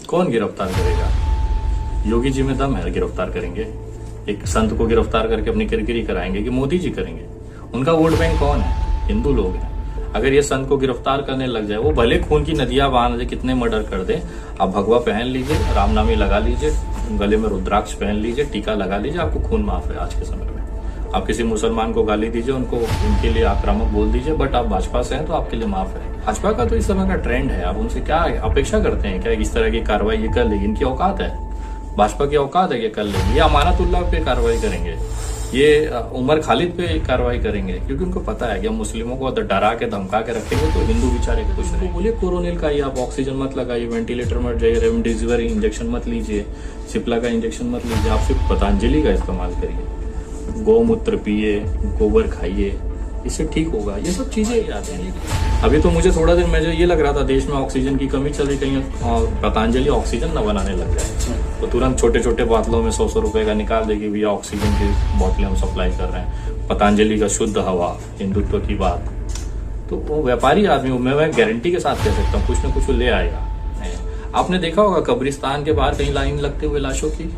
कौन गिरफ्तार करेगा? योगी जी में दम है, गिरफ्तार करेंगे? एक संत को गिरफ्तार करके अपनी किरकिरी कराएंगे कि मोदी जी करेंगे? उनका वोट बैंक कौन है? हिंदू लोग हैं। अगर ये संत को गिरफ्तार करने लग जाए, वो भले खून की नदियां बहा दे, कितने मर्डर कर दे, आप भगवा पहन लीजिए, रामनामी लगा लीजिए, गले में रुद्राक्ष पहन लीजिए, टीका लगा लीजिए, आपको खून माफ है आज के समय में। आप किसी मुसलमान को गाली दीजिए, उनको उनके लिए आक्रामक बोल दीजिए, बट आप भाजपा से हैं तो आपके लिए माफ है। भाजपा का तो इस समय का ट्रेंड है। आप उनसे क्या अपेक्षा करते हैं? क्या इस तरह की कार्रवाई ये कर लेगी? इनकी औकात है? भाजपा की औकात है कि कर लेंगे? ये अमानतुल्लाह पे कार्रवाई करेंगे, ये उमर खालिद पे कार्रवाई करेंगे, क्योंकि उनको पता है कि हम मुस्लिमों को डरा के धमका के रखेंगे तो हिंदू बेचारे कुछ नहीं बोलिए। कोरोनिल का ही आप ऑक्सीजन मत लगाइए, वेंटिलेटर मत जाइए, रेमडेसिविर इंजेक्शन मत लीजिए, सिप्ला का इंजेक्शन मत लीजिए, आप सिर्फ पतंजलि का इस्तेमाल करिए, गौमूत्र पिए, गोबर खाइए, इससे ठीक होगा। ये सब चीजें याद हैं। अभी तो मुझे थोड़ा दिन में ये लग रहा था देश में ऑक्सीजन की कमी चल रही, कहीं पतंजलि ऑक्सीजन न बनाने लग जाए तो तुरंत छोटे छोटे बोतलों में 100 रुपए का निकाल देगी, भैया ऑक्सीजन की बोतलें हम सप्लाई कर रहे हैं, पतंजलि का शुद्ध हवा, हिंदुत्व की बात। तो वो व्यापारी आदमी मैं गारंटी के साथ कह सकता हूँ कुछ न कुछ ले आएगा। आपने देखा होगा कब्रिस्तान के बाहर कहीं लाइन लगते हुए लाशों की।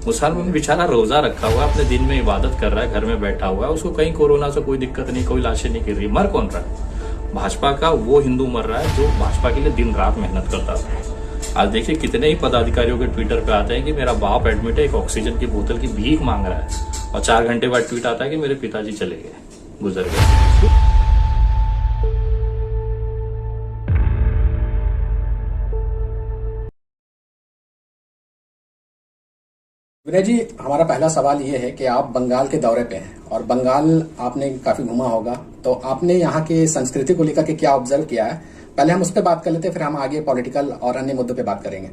मुसलमान बेचारा रोजा रखा हुआ है, अपने दिन में इबादत कर रहा है, घर में बैठा हुआ है, उसको कहीं कोरोना से कोई दिक्कत नहीं, कोई लाशें नहीं गिर रही। मर कौन रहा है? भाजपा का वो हिंदू मर रहा है जो भाजपा के लिए दिन रात मेहनत करता था। आज देखिए कितने ही पदाधिकारियों के ट्विटर पे आते हैं कि मेरा बाप एडमिट है, एक ऑक्सीजन की बोतल की भीख मांग रहा है, और 4 घंटे बाद ट्वीट आता है कि मेरे पिताजी चले गए, गुजर गए। विनय जी, हमारा पहला सवाल ये है कि आप बंगाल के दौरे पे हैं और बंगाल आपने काफी घूमा होगा, तो आपने यहाँ की संस्कृति को लेकर के क्या ऑब्जर्व किया है? पहले हम उस पर बात कर लेते हैं, फिर हम आगे पॉलिटिकल और अन्य मुद्दों पे बात करेंगे।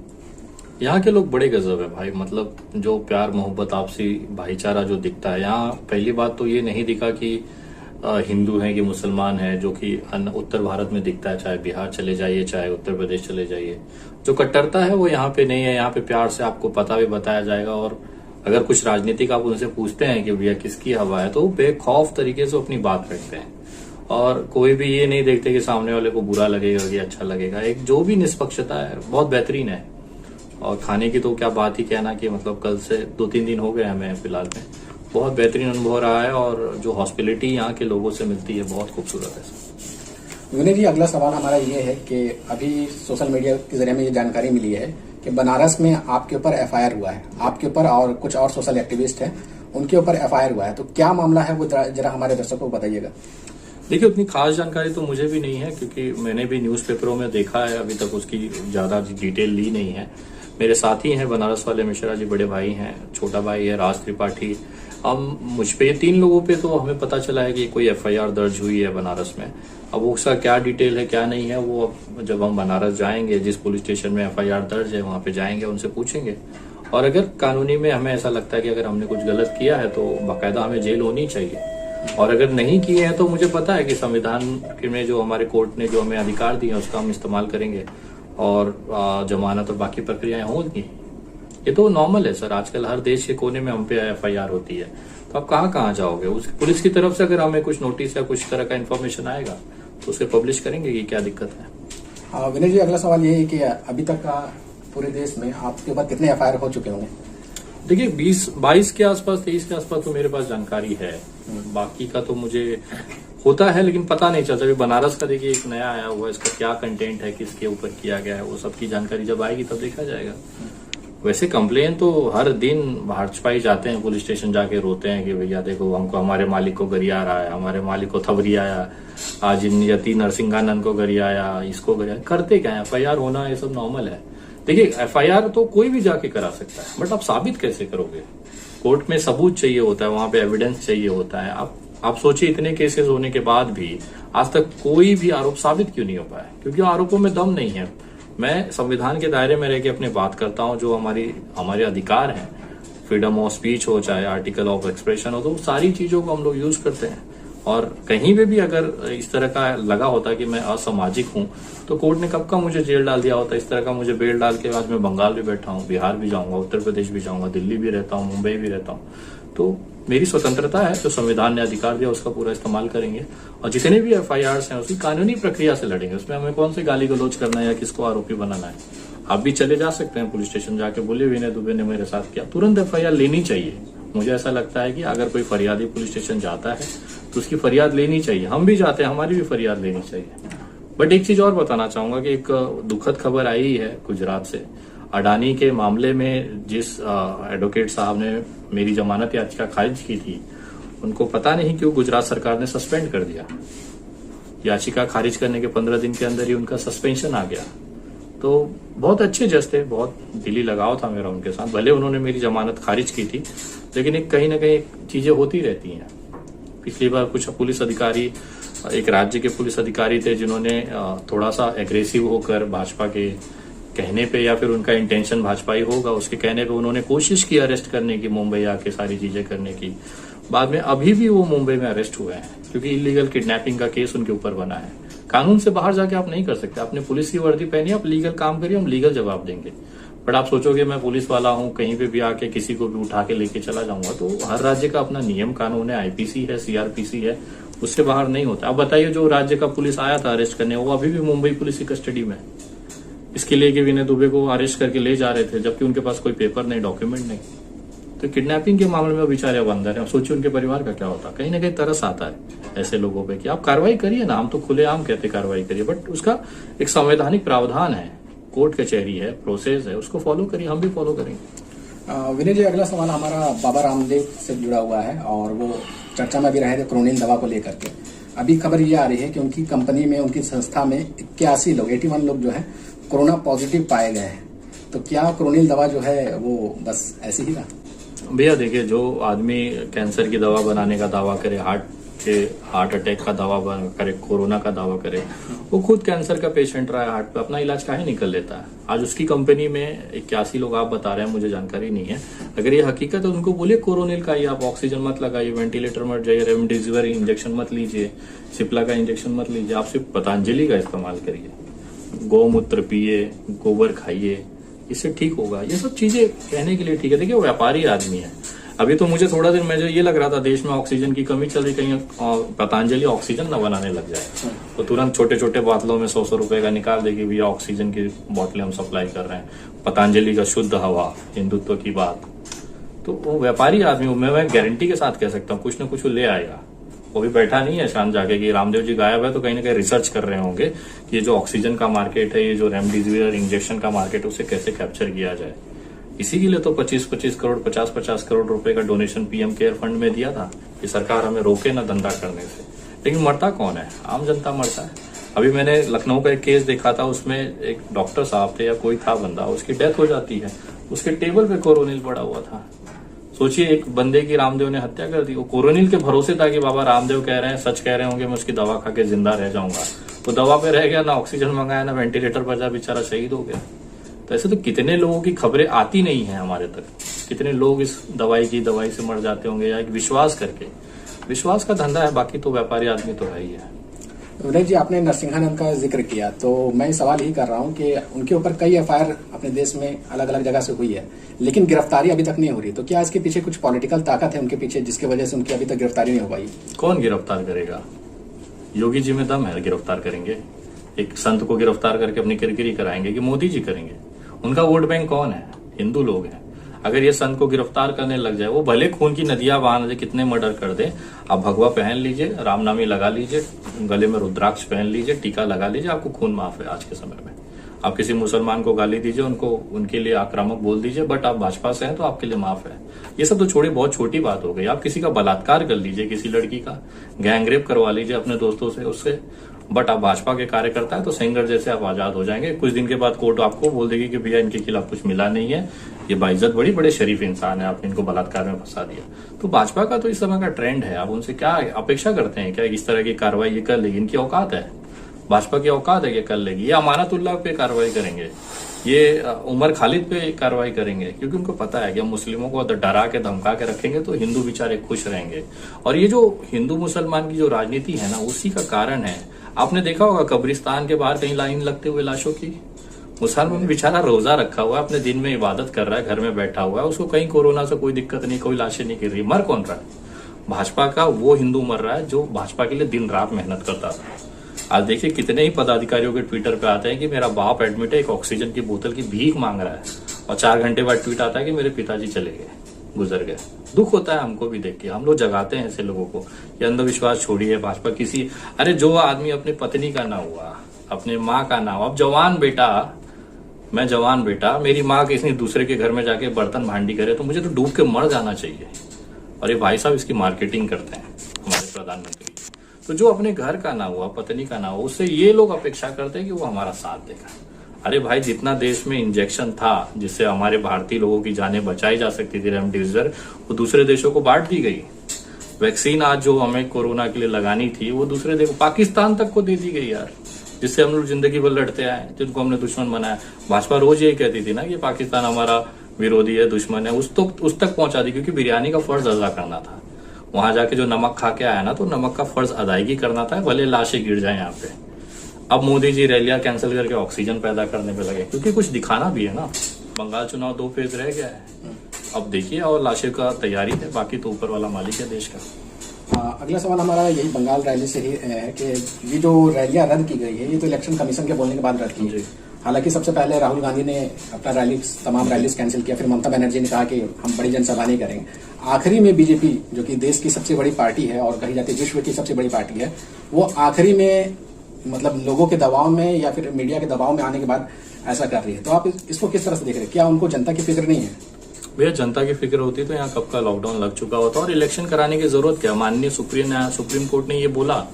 यहाँ के लोग बड़े गजब है भाई, मतलब जो प्यार मोहब्बत आपसी भाईचारा जो दिखता है यहाँ। पहली बात तो ये नहीं दिखा कि हिंदू हैं कि मुसलमान हैं, जो कि उत्तर भारत में दिखता है, चाहे बिहार चले जाइए, चाहे उत्तर प्रदेश चले जाइए। जो कट्टरता है वो यहाँ पे नहीं है। यहाँ पे प्यार से आपको पता भी बताया जाएगा, और अगर कुछ राजनीतिक आप उनसे पूछते हैं कि भैया किसकी हवा है, तो वो बेखौफ तरीके से अपनी बात रखते हैं, और कोई भी ये नहीं देखते कि सामने वाले को बुरा लगेगा कि अच्छा लगेगा। एक जो भी निष्पक्षता है बहुत बेहतरीन है। और खाने की तो क्या बात ही कहना कि मतलब कल से 2-3 दिन हो गए हमें फिलहाल में, बहुत बेहतरीन अनुभव रहा है, और जो हॉस्पिटलिटी यहाँ के लोगों से मिलती है बहुत खूबसूरत है। विनय जी, अगला सवाल हमारा ये है कि अभी सोशल मीडिया के जरिए में ये जानकारी मिली है कि बनारस में आपके ऊपर एफआईआर हुआ है, आपके ऊपर और कुछ और सोशल एक्टिविस्ट हैं उनके ऊपर एफआईआर हुआ है, तो क्या मामला है वो जरा हमारे दर्शकों को बताइएगा। देखिए उतनी खास जानकारी तो मुझे भी नहीं है, क्योंकि मैंने भी न्यूज़पेपरों में देखा है, अभी तक उसकी ज्यादा डिटेल ली नहीं है। मेरे साथी हैं बनारस वाले, मिश्रा जी बड़े भाई हैं, छोटा भाई है राज त्रिपाठी, हम मुझ पे 3 लोगों पे तो हमें पता चला है कि कोई एफआईआर दर्ज हुई है बनारस में। अब उसका क्या डिटेल है क्या नहीं है, वो जब हम बनारस जाएंगे, जिस पुलिस स्टेशन में एफआईआर दर्ज है वहां पे जाएंगे, उनसे पूछेंगे। और अगर कानूनी में हमें ऐसा लगता है कि अगर हमने कुछ गलत किया है तो बाकायदा हमें जेल होनी चाहिए, और अगर नहीं किए हैं तो मुझे पता है कि संविधान में जो हमारे कोर्ट ने जो हमें अधिकार दिए हैं उसका हम इस्तेमाल करेंगे, और जमानत और बाकी प्रक्रियाएं होंगी। ये तो नॉर्मल है सर, आजकल हर देश के कोने में हम पे एफआईआर होती है, तो आप कहाँ जाओगे? उस पुलिस की तरफ से अगर हमें कुछ नोटिस या कुछ तरह का इन्फॉर्मेशन आएगा तो उसे पब्लिश करेंगे कि क्या दिक्कत है। विनय जी, अगला सवाल ये है कि अभी तक का पूरे देश में आपके ऊपर कितने एफआईआर हो चुके होंगे? देखिए 22 के आसपास, 23 के आसपास तो मेरे पास जानकारी है, बाकी का तो मुझे होता है लेकिन पता नहीं चलता। अभी बनारस का देखिए एक नया आया हुआ है, इसका क्या कंटेंट है, किसके ऊपर किया गया है, वो सबकी जानकारी जब आएगी तब देखा जाएगा। वैसे कंप्लेन तो हर दिन भाजपा ही जाते हैं, पुलिस स्टेशन जाके रोते हैं कि भैया देखो हमको हमारे मालिक को गरिया रहा है, हमारे मालिक को थबरियाया, आज यति नरसिंहानंद को गरियाया, इसको गरिया। करते क्या है? एफआईआर होना ये सब नॉर्मल है। देखिए एफआईआर तो कोई भी जाके करा सकता है, बट आप साबित कैसे करोगे? कोर्ट में सबूत चाहिए होता है, वहां पे एविडेंस चाहिए होता है। आप सोचिए इतने केसेस होने के बाद भी आज तक कोई भी आरोप साबित क्यों नहीं हो पाया? क्योंकि आरोपों में दम नहीं है। मैं संविधान के दायरे में रह के अपनी बात करता हूं, जो हमारे अधिकार हैं, फ्रीडम ऑफ स्पीच हो चाहे आर्टिकल ऑफ एक्सप्रेशन हो, तो सारी चीजों को हम लोग यूज करते हैं। और कहीं पे भी अगर इस तरह का लगा होता कि मैं असामाजिक हूं तो कोर्ट ने कब का मुझे जेल डाल दिया होता। इस तरह का मुझे बेल डाल के आज मैं बंगाल भी बैठा हूं, बिहार भी जाऊंगा, उत्तर प्रदेश भी जाऊंगा, दिल्ली भी रहता हूं, मुंबई भी रहता हूं। तो मेरी स्वतंत्रता है, जो संविधान ने अधिकार दिया उसका पूरा इस्तेमाल करेंगे, और जितने भी एफआईआर हैं उसकी कानूनी प्रक्रिया से लड़ेंगे। उसमें हमें कौन से गाली गलौज करना है या किसको आरोपी बनाना है, आप भी चले जा सकते हैं पुलिस स्टेशन, जाके बोलिए विनय दुबे ने मेरे साथ किया, तुरंत एफआईआर लेनी चाहिए। मुझे ऐसा लगता है कि अगर कोई फरियादी पुलिस स्टेशन जाता है तो उसकी फरियाद लेनी चाहिए। हम भी जाते हैं, हमारी भी फरियाद लेनी चाहिए। बट एक चीज और बताना चाहूंगा कि एक दुखद खबर आई है गुजरात से। अडानी के मामले में जिस एडवोकेट साहब ने मेरी जमानत याचिका खारिज की थी, उनको पता नहीं क्यों गुजरात सरकार ने सस्पेंड कर दिया। याचिका खारिज करने के 15 दिन के अंदर ही उनका सस्पेंशन आ गया। तो बहुत अच्छे जज थे, बहुत दिली लगाव था मेरा उनके साथ। भले उन्होंने मेरी जमानत खारिज की थी, लेकिन एक कहीं ना कहीं चीजें होती रहती हैं। पिछली बार कुछ पुलिस अधिकारी, एक राज्य के पुलिस अधिकारी थे जिन्होंने थोड़ा सा एग्रेसिव होकर भाजपा के कहने पे, या फिर उनका इंटेंशन भाजपाई होगा, उसके कहने पे उन्होंने कोशिश की अरेस्ट करने की, मुंबई आके सारी चीजें करने की। बाद में अभी भी वो मुंबई में अरेस्ट हुए हैं क्योंकि इलीगल किडनैपिंग का केस उनके ऊपर बना है। कानून से बाहर जाके आप नहीं कर सकते। आपने पुलिस की वर्दी पहनी, आप लीगल काम करिए, हम लीगल जवाब देंगे। बट आप सोचोगे मैं पुलिस वाला हूं, कहीं पे भी आके किसी को भी उठा के लेके चला जाऊंगा, तो हर राज्य का अपना नियम कानून है, आईपीसी है, सीआरपीसी है, उससे बाहर नहीं होता। अब बताइए, जो राज्य का पुलिस आया था अरेस्ट करने, वो अभी भी मुंबई पुलिस की कस्टडी में है। इसके लिए कि विनय दुबे को अरेस्ट करके ले जा रहे थे, जबकि उनके पास कोई पेपर नहीं, डॉक्यूमेंट नहीं। तो किडनैपिंग के मामले में बेचारे अब अंदर है। अब सोचिए उनके परिवार का क्या होता। कहीं ना कहीं तरस आता है ऐसे लोगों पे कि आप कार्रवाई करिए ना, हम तो खुलेआम कहते कार्रवाई करिए, बट उसका एक संवैधानिक प्रावधान है, कोर्ट कचहरी है, प्रोसेस है, उसको फॉलो करिए। हम भी फॉलो करेंगे। विनय जी, अगला सवाल हमारा बाबा रामदेव से जुड़ा हुआ है और वो चर्चा में भी रहे थे क्रोनिल दवा को लेकर के। अभी खबर ये आ रही है कि उनकी कंपनी में, उनकी संस्था में 81 लोग जो है कोरोना पॉजिटिव पाए गए हैं। तो क्या क्रोनिल दवा जो है वो बस ऐसे ही रहा? भैया देखिए, जो आदमी कैंसर की दवा बनाने का दावा करे, हार्ट अटैक का दावा करे, कोरोना का दावा करे, वो खुद कैंसर का पेशेंट रहा है, हार्ट पे अपना इलाज काहे निकल लेता है। आज उसकी कंपनी में 81 लोग आप बता रहे हैं, मुझे जानकारी नहीं है। अगर ये हकीकत है तो उनको बोलिए कोरोनिल का ही आप ऑक्सीजन मत लगाइए, वेंटिलेटर मत जाइए, रेमडेसिविर इंजेक्शन मत लीजिए, सिप्ला का इंजेक्शन मत लीजिए, आप सिर्फ पतंजलि का इस्तेमाल करिए, गौमूत्र पिए, गोबर खाइए, इससे ठीक होगा। ये सब चीजें कहने के लिए ठीक है। देखिए, वो व्यापारी आदमी है। अभी तो मुझे थोड़ा दिन में जो ये लग रहा था देश में ऑक्सीजन की कमी चल रही, कहीं पतंजलि ऑक्सीजन न बनाने लग जाए तो तुरंत छोटे छोटे बोतलों में 100 रुपए का निकाल देगी, भैया ऑक्सीजन की बोतलें हम सप्लाई कर रहे हैं, पतंजलि का शुद्ध हवा, हिंदुत्व की बात। तो वो व्यापारी आदमी, मैं गारंटी के साथ कह सकता हूँ कुछ न कुछ वो ले आएगा। वो भी बैठा नहीं है शाम जाके कि रामदेव जी गायब है, तो कहीं ना कहीं रिसर्च कर रहे होंगे कि ये जो ऑक्सीजन का मार्केट है, ये जो रेमडेसिविर इंजेक्शन का मार्केट है, उसे कैसे कैप्चर किया जाए। इसी के लिए तो 25-25 करोड़, 50-50 करोड़ रुपए का डोनेशन पीएम केयर फंड में दिया था कि सरकार हमें रोके ना धंधा करने से। लेकिन मरता कौन है? आम जनता मरता है। अभी मैंने लखनऊ का एक केस देखा था, उसमें एक डॉक्टर साहब थे या कोई था बंदा, उसकी डेथ हो जाती है, उसके टेबल पे कोरोनिल पड़ा हुआ था। सोचिए, एक बंदे की रामदेव ने हत्या कर दी। वो कोरोनिल के भरोसे था कि बाबा रामदेव कह रहे हैं, सच कह रहे होंगे, मैं उसकी दवा खा के जिंदा रह जाऊंगा। तो दवा पे रह गया, ना ऑक्सीजन मंगाया, ना वेंटिलेटर पर जा, बेचारा शहीद हो गया। तो ऐसे तो कितने लोगों की खबरें आती नहीं है हमारे तक, कितने लोग इस दवाई से मर जाते होंगे, या एक विश्वास करके। विश्वास का धंधा है, बाकी तो व्यापारी आदमी तो है ही है। विनय जी, आपने नरसिंहानंद का जिक्र किया, तो मैं सवाल यही कर रहा हूँ कि उनके ऊपर कई एफआईआर अपने देश में अलग अलग जगह से हुई है, लेकिन गिरफ्तारी अभी तक नहीं हो रही। तो क्या इसके पीछे कुछ पॉलिटिकल ताकत है उनके पीछे, जिसकी वजह से उनकी अभी तक गिरफ्तारी नहीं हो पाई? कौन गिरफ्तार करेगा? योगी जी में दम है, गिरफ्तार करेंगे। एक संत को गिरफ्तार करके अपनी किरकिरी कराएंगे कि मोदी जी करेंगे? उनका वोट बैंक कौन है? हिंदू लोग हैं। अगर ये संत को गिरफ्तार करने लग जाए, वो भले खून की नदियां बहा दे, कितने मर्डर कर दे, आप भगवा पहन लीजिए, रामनामी लगा लीजिए, गले में रुद्राक्ष पहन लीजिए, टीका लगा लीजिए, आपको खून माफ है आज के समय में। आप किसी मुसलमान को गाली दीजिए, उनके लिए आक्रामक बोल दीजिए, बट आप भाजपा से हैं तो आपके लिए माफ है। ये सब तो छोड़िए, बहुत छोटी बात हो गई। आप किसी का बलात्कार कर लीजिए, किसी लड़की का गैंगरेप करवा लीजिए अपने दोस्तों से, उससे, बट आप भाजपा के कार्यकर्ता है तो सेंगर जैसे आप आजाद हो जाएंगे। कुछ दिन के बाद कोर्ट आपको बोल देगी कि भैया इनके खिलाफ कुछ मिला नहीं है, ये बाइज्जत बड़े शरीफ इंसान है, आपने इनको बलात्कार में फंसा दिया। तो भाजपा का तो इस समय का ट्रेंड है। आप उनसे क्या अपेक्षा करते हैं? क्या इस तरह की कार्रवाई ये कर लेगी? इनकी औकात है? भाजपा की औकात है कि कर लेगी? ये अमानतुल्लाह पे कार्रवाई करेंगे, ये उमर खालिद पे कार्रवाई करेंगे, क्योंकि उनको पता है कि हम मुस्लिमों को डरा के धमका के रखेंगे तो हिंदू बेचारे खुश रहेंगे। और ये जो हिंदू मुसलमान की जो राजनीति है ना, उसी का कारण है। आपने देखा होगा कब्रिस्तान के बाहर कहीं लाइन लगते हुए लाशों की। मुसलमान बेचारा रोजा रखा हुआ है, अपने दिन में इबादत कर रहा है, घर में बैठा हुआ है, उसको कहीं कोरोना से कोई दिक्कत नहीं, कोई लाशें नहीं गिर रही। मर कौन रहा है? भाजपा का वो हिंदू मर रहा है जो भाजपा के लिए दिन रात मेहनत करता था। आज देखिए कितने ही पदाधिकारियों के ट्विटर पे आते हैं कि मेरा बाप एडमिट है, एक ऑक्सीजन की बोतल की भीख मांग रहा है, और 4 घंटे बाद ट्वीट आता है कि मेरे पिताजी चले गए, गुजर गए। दुख होता है हमको भी देख के, हम लोग जगाते हैं ऐसे लोगों को। ये अंधविश्वास छोड़िए, भाजपा किसी, अरे जो आदमी अपनी पत्नी का ना हुआ, अपने माँ का ना हुआ, अब जवान बेटा, मैं जवान बेटा, मेरी माँ किसी दूसरे के घर में जाके बर्तन भांडी करे तो मुझे तो डूब के मर जाना चाहिए। और ये भाई साहब इसकी मार्केटिंग करते हैं हमारे प्रधानमंत्री। तो जो अपने घर का ना हुआ, पत्नी का ना हुआ, उससे ये लोग अपेक्षा करते हैं कि वो हमारा साथ देगा। अरे भाई, जितना देश में इंजेक्शन था जिससे हमारे भारतीय लोगों की जानें बचाई जा सकती थी, रेमडेसिविर, वो दूसरे देशों को बांट दी गई। वैक्सीन आज जो हमें कोरोना के लिए लगानी थी वो दूसरे देशों, पाकिस्तान तक को दे दी गई यार, जिससे हम लोग जिंदगी भर लड़ते आए, जिनको हमने दुश्मन बनाया। भाजपा रोज यही कहती थी ना कि पाकिस्तान हमारा विरोधी है, दुश्मन है, उस तक पहुंचा दी, क्योंकि बिरयानी का फर्ज अदा करना था। वहां जाके जो नमक खा के आया ना, तो नमक का फर्ज अदायगी करना था, भले लाशें गिर जाए यहाँ पे। अब मोदी जी रैलियां कैंसिल करके ऑक्सीजन पैदा करने पे लगे, क्योंकि कुछ दिखाना भी है ना। बंगाल चुनाव 2 फेज रह गया है, अब देखिए, और लाशें का तैयारी है, बाकी तो ऊपर वाला मालिक है देश का। अगला सवाल हमारा यही बंगाल रैली से ही है कि ये जो रैलियां रद्द की गई है, ये तो इलेक्शन कमीशन के बोलने के बाद रद्द की गई। हालांकि सबसे पहले राहुल गांधी ने अपना तमाम रैलीज कैंसिल किया, फिर ममता बनर्जी ने कहा कि हम बड़ी जनसभा नहीं करेंगे। आखिरी में बीजेपी, जो कि देश की सबसे बड़ी पार्टी है और कही जाती है विश्व की सबसे बड़ी पार्टी है, वो आखिरी में मतलब लोगों के दबाव में या फिर मीडिया के दबाव में आने के बाद ऐसा कर रही है। तो आप इसको किस तरह से देख रहे हैं? क्या उनको जनता की फिक्र नहीं है? भैया, जनता की फिक्र होती तो यहाँ कब का लॉकडाउन लग चुका होता, और इलेक्शन कराने की जरूरत क्या? माननीय सुप्रीम कोर्ट ने ये बोला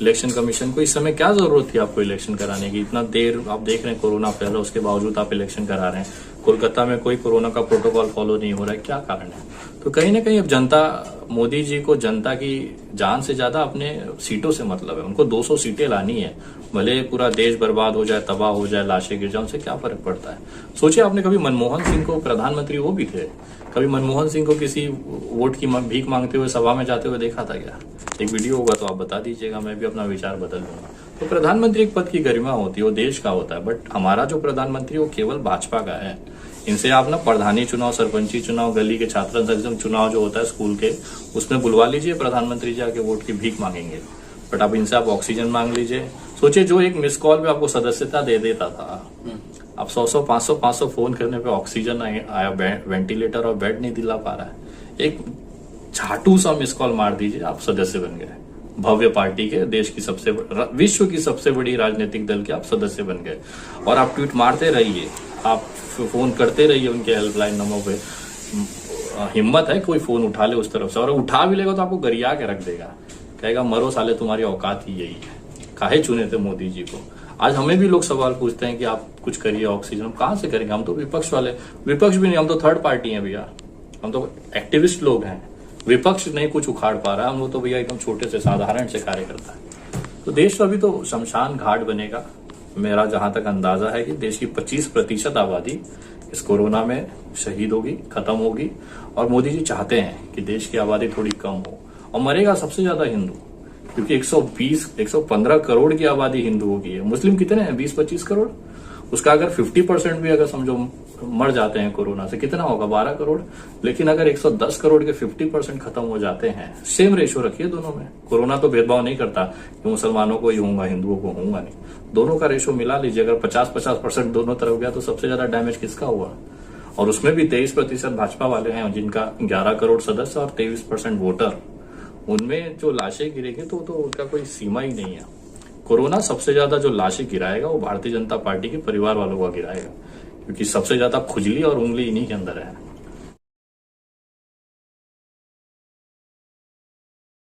इलेक्शन कमीशन को, इस समय क्या जरूरत थी आपको इलेक्शन कराने की? इतना देर आप देख रहे हैं कोरोना फैला, उसके बावजूद आप इलेक्शन करा रहे हैं। कोलकाता में कोई कोरोना का प्रोटोकॉल फॉलो नहीं हो रहा है, क्या कारण है? तो कहीं ना कहीं अब जनता, मोदी जी को जनता की जान से ज्यादा अपने सीटों से मतलब है। उनको 200 सीटें लानी है, भले पूरा देश बर्बाद हो जाए, तबाह हो जाए, लाशें गिर जाए, उनसे क्या फर्क पड़ता है? सोचिए, आपने कभी मनमोहन सिंह को, प्रधानमंत्री वो भी थे, कभी मनमोहन सिंह को किसी वोट की भीख मांगते हुए सभा में जाते हुए देखा था क्या? एक वीडियो होगा तो आप बता दीजिएगा, मैं भी अपना विचार बदल लूंगा। तो प्रधानमंत्री एक पद की गरिमा होती है, वो देश का होता है, बट हमारा जो प्रधानमंत्री वो केवल भाजपा का है। इनसे आप ना प्रधानी चुनाव, सरपंची चुनाव, गली के छात्र संगठन चुनाव जो होता है स्कूल के, उसमें बुलवा लीजिए, प्रधानमंत्री जी आके वोट की भीख मांगेंगे। बट अब इनसे आप ऑक्सीजन मांग लीजिए। सोचिए, जो एक मिस कॉल पे आपको सदस्यता दे देता था, अब 100 500 फोन करने पे ऑक्सीजन आया, वेंटिलेटर और बेड नहीं दिला पा रहा है। एक झाटू सा मिस कॉल मार दीजिए, आप सदस्य बन गए। भव्य पार्टी के, देश की सबसे, विश्व की सबसे बड़ी राजनीतिक दल के आप सदस्य बन गए। और आप ट्वीट मारते रहिए, आप फोन करते रहिए उनके हेल्पलाइन नंबर पे। हिम्मत है कोई फोन उठा ले उस तरफ से, और उठा भी लेगा तो आपको गरिया के रख देगा, कहेगा मरो साले, तुम्हारी औकात ही यही है, काहे चुने थे मोदी जी को। आज हमें भी लोग सवाल पूछते हैं कि आप कुछ करिए ऑक्सीजन, हम कहां से करेंगे? हम तो विपक्ष वाले, विपक्ष भी नहीं, हम तो थर्ड पार्टी हैं भैया, हम तो एक्टिविस्ट लोग हैं। विपक्ष नहीं कुछ उखाड़ पा रहा है, हम लोग तो भैया एकदम छोटे से साधारण से कार्य करता है। तो देश अभी तो शमशान घाट बनेगा। मेरा जहां तक अंदाजा है कि देश की 25% आबादी इस कोरोना में शहीद होगी, खत्म होगी। और मोदी जी चाहते हैं कि देश की आबादी थोड़ी कम हो, और मरेगा सबसे ज्यादा हिंदू, क्योंकि 115 करोड़ की आबादी हिंदुओं की है। मुस्लिम कितने हैं? 20-25 करोड़। उसका अगर 50% भी अगर समझो मर जाते हैं कोरोना से, कितना होगा? 12 करोड़। लेकिन अगर 110 करोड़ के 50% खत्म हो जाते हैं, सेम रेशो रखिए दोनों में। कोरोना तो भेदभाव नहीं करता कि मुसलमानों को ही होगा, हिंदुओं को होगा नहीं, दोनों का रेशो मिला लीजिए। अगर 50-50% दोनों तरफ गया तो सबसे ज्यादा डैमेज किसका हुआ? और उसमें भी 23% भाजपा वाले हैं, जिनका 11 करोड़ सदस्य और 23% वोटर। उनमें जो लाशें गिरेगी तो उनका कोई सीमा ही नहीं है। कोरोना सबसे ज्यादा जो लाशें गिराएगा वो भारतीय जनता पार्टी के परिवार वालों का गिराएगा, क्योंकि सबसे ज्यादा खुजली और उंगली इन्हीं के अंदर है।